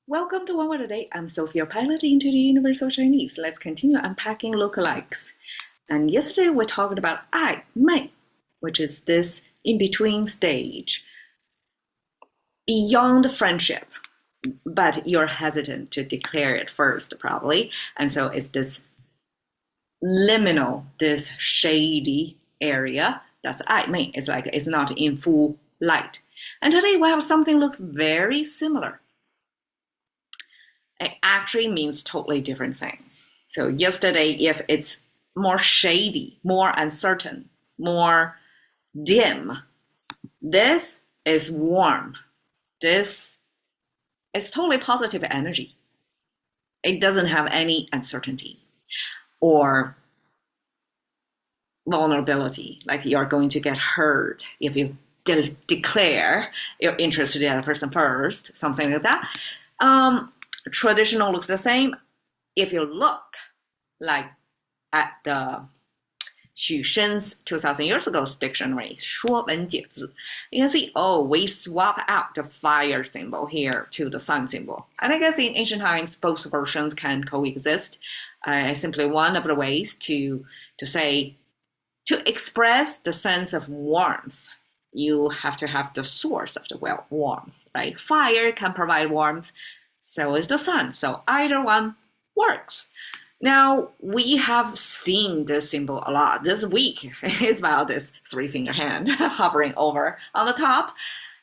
Welcome to One Word a Day. I'm Sophie, your pilot into the universe of Chinese. Let's continue unpacking lookalikes. And yesterday we talked about 暧昧, which is this in-between stage, beyond friendship, but you're hesitant to declare it first, probably. And so it's this liminal, this shady area. That's 暧昧. It's like it's not in full light. And today we have something that looks very similar. It actually means totally different things. So yesterday, if it's more shady, more uncertain, more dim, this is warm. This is totally positive energy. It doesn't have any uncertainty or vulnerability, like you're going to get hurt if you declare you're interested in a person first, something like that. Traditional looks the same. If you look like at the Xu Shen's 2,000 years ago's dictionary, 说文解字, you can see, we swap out the fire symbol here to the sun symbol. And I guess in ancient times, both versions can coexist. Simply one of the ways to express the sense of warmth, you have to have the source of the warmth, right? Fire can provide warmth. So is the sun. So either one works. Now, we have seen this symbol a lot. This week is about this three-finger hand hovering over on the top.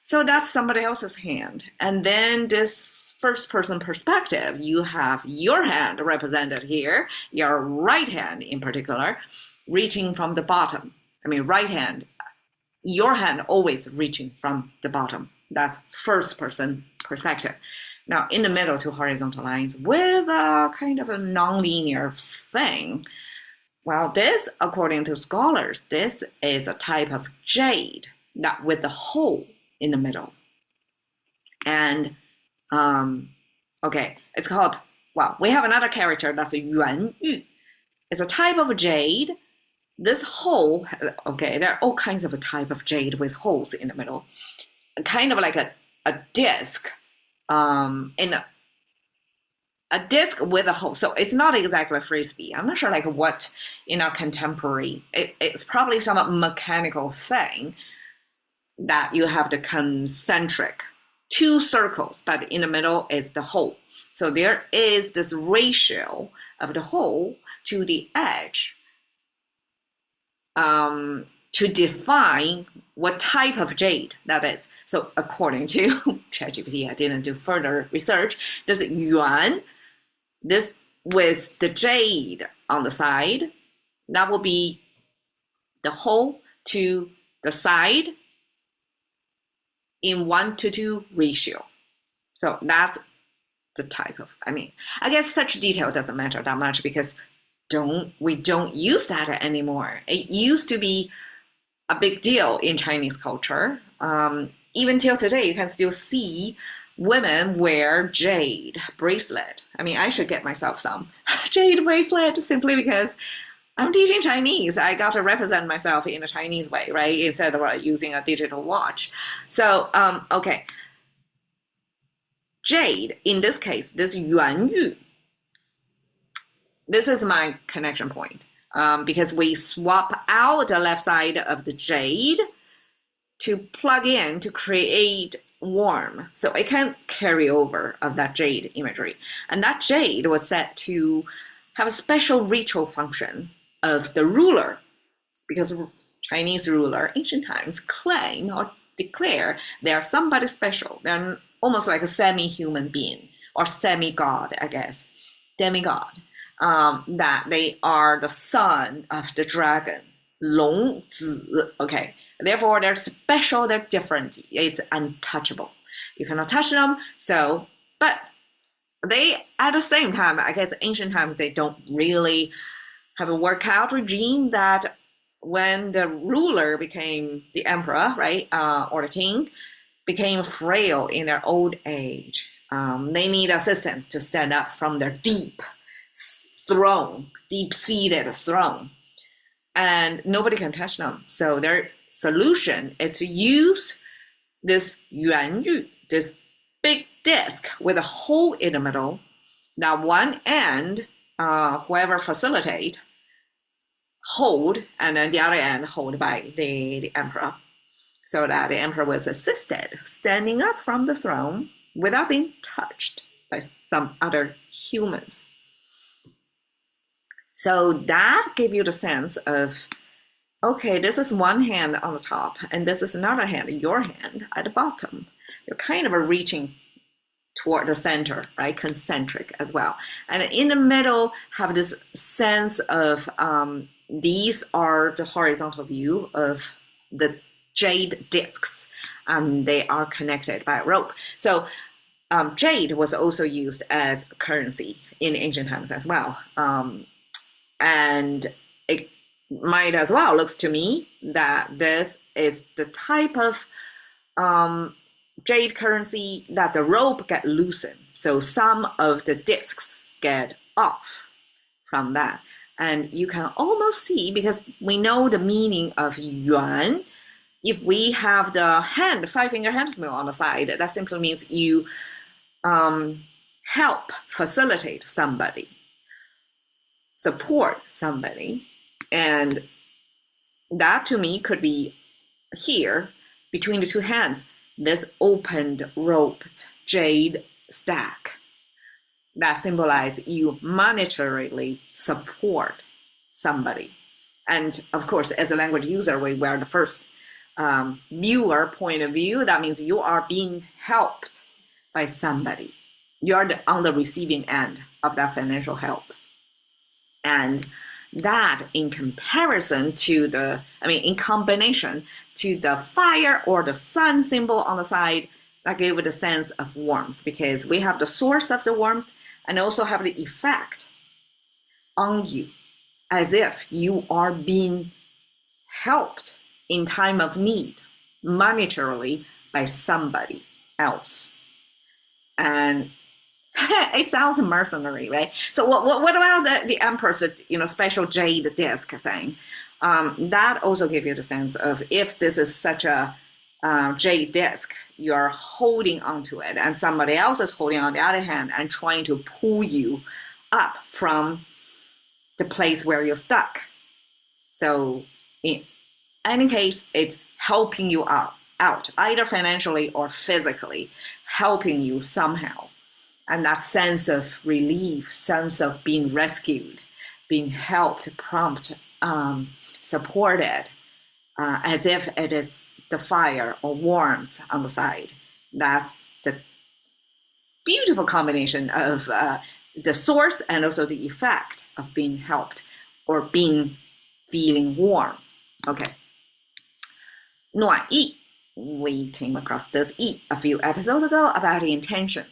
So that's somebody else's hand. And then this first-person perspective, you have your hand represented here, your right hand in particular, reaching from the bottom. Right hand, your hand always reaching from the bottom. That's first-person perspective. Now, in the middle, two horizontal lines with a kind of a nonlinear thing. Well, this, according to scholars, this is a type of jade that with the hole in the middle. And, it's called, we have another character that's a yuan yu. It's a type of jade. This hole, there are all kinds of a type of jade with holes in the middle. Kind of like a disc. In a disc with a hole. So it's not exactly a frisbee. I'm not sure what in our contemporary, it's probably some mechanical thing that you have the concentric two circles, but in the middle is the hole. So there is this ratio of the hole to the edge to define what type of jade that is. So according to ChatGPT, I didn't do further research, this yuan, this with the jade on the side, that will be the hole to the side in 1:2 ratio. So that's the type of, I guess such detail doesn't matter that much because we don't use that anymore. It used to be a big deal in Chinese culture. Even till today, you can still see women wear jade bracelet. I should get myself some jade bracelet simply because I'm teaching Chinese. I got to represent myself in a Chinese way, right? Instead of using a digital watch. So, jade, in this case, this yuan yu, this is my connection point. Because we swap out the left side of the jade to plug in to create warmth. So it can carry over of that jade imagery. And that jade was set to have a special ritual function of the ruler, because Chinese ruler, ancient times, claim or declare they are somebody special. They're almost like a semi-human being or semi-god, I guess, demigod. That they are the son of the dragon, 龙子. Therefore they're special, they're different, it's untouchable. You cannot touch them. So, but they, at the same time, I guess ancient times, they don't really have a workout regime that when the ruler became the emperor, right, or the king, became frail in their old age. They need assistance to stand up from their deep-seated throne, and nobody can touch them. So their solution is to use this yuan yu, this big disc with a hole in the middle. That one end, whoever facilitate, hold, and then the other end hold by the emperor. So that the emperor was assisted standing up from the throne without being touched by some other humans. So that gave you the sense of, okay, this is one hand on the top, and this is another hand, your hand at the bottom. You're kind of reaching toward the center, right? Concentric as well. And in the middle, have this sense of these are the horizontal view of the jade discs, and they are connected by a rope. So jade was also used as currency in ancient times as well. And it might as well looks to me that this is the type of jade currency that the rope get loosened. So some of the discs get off from that. And you can almost see, because we know the meaning of yuan, if we have the hand, 5-finger hand symbol on the side, that simply means you help facilitate somebody, support somebody. And that to me could be here between the two hands, this opened roped jade stack that symbolize you monetarily support somebody. And of course, as a language user, we were the first viewer point of view. That means you are being helped by somebody. You're on the receiving end of that financial help. And that in comparison to the, in combination to the fire or the sun symbol on the side, that gave it a sense of warmth, because we have the source of the warmth and also have the effect on you, as if you are being helped in time of need monetarily by somebody else. And it sounds mercenary, right? So what about the emperor's special jade disc thing? That also gives you the sense of, if this is such a jade disc, you're holding onto it, and somebody else is holding on the other hand and trying to pull you up from the place where you're stuck. So in any case, it's helping you out, either financially or physically, helping you somehow. And that sense of relief, sense of being rescued, being helped, prompted, supported, as if it is the fire or warmth on the side. That's the beautiful combination of the source and also the effect of being helped or feeling warm. Okay. nuǎn yi. We came across this yi a few episodes ago about the intention.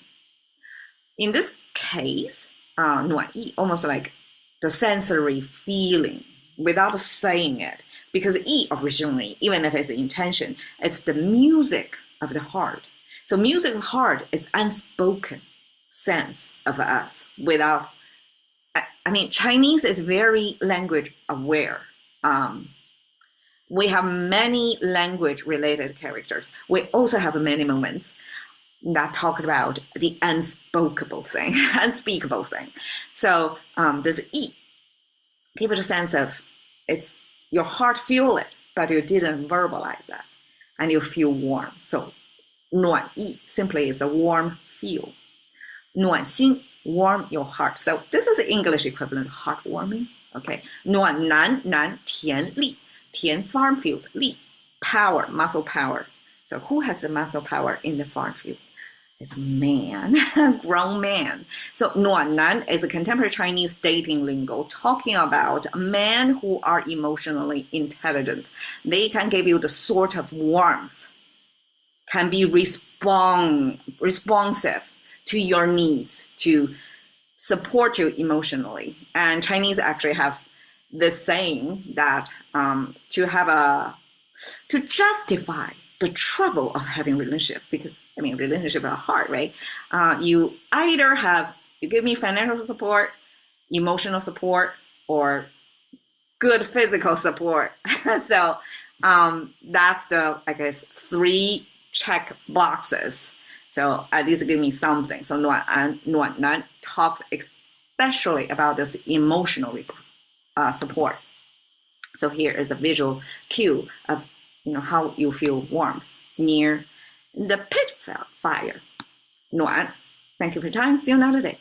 In this case, nuǎn yi, almost like the sensory feeling without saying it, because yi originally, even if it's the intention, it's the music of the heart. So music of heart is unspoken sense of us without, Chinese is very language aware. We have many language related characters. We also have many moments that talk about the unspeakable thing. So this yi give it a sense of, it's your heart feel it, but you didn't verbalize that, and you feel warm. So nuǎn yi simply is a warm feel. nuǎn xin, warm your heart. So this is the English equivalent of heartwarming. Okay. nuǎn nan, tian li. Tian, farm field. Li, power, muscle power. So who has the muscle power in the farm field? It's man, grown man. So nuǎn nan is a contemporary Chinese dating lingo talking about men who are emotionally intelligent. They can give you the sort of warmth, can be responsive to your needs, to support you emotionally. And Chinese actually have this saying that to justify the trouble of having relationship, because relationship are hard, right? You either you give me financial support, emotional support, or good physical support. So that's the, 3 check boxes. So at least give me something. So nuǎn talks especially about this emotional support. So here is a visual cue of how you feel warmth near the pit fire. Nuǎn. Thank you for your time. See you another day.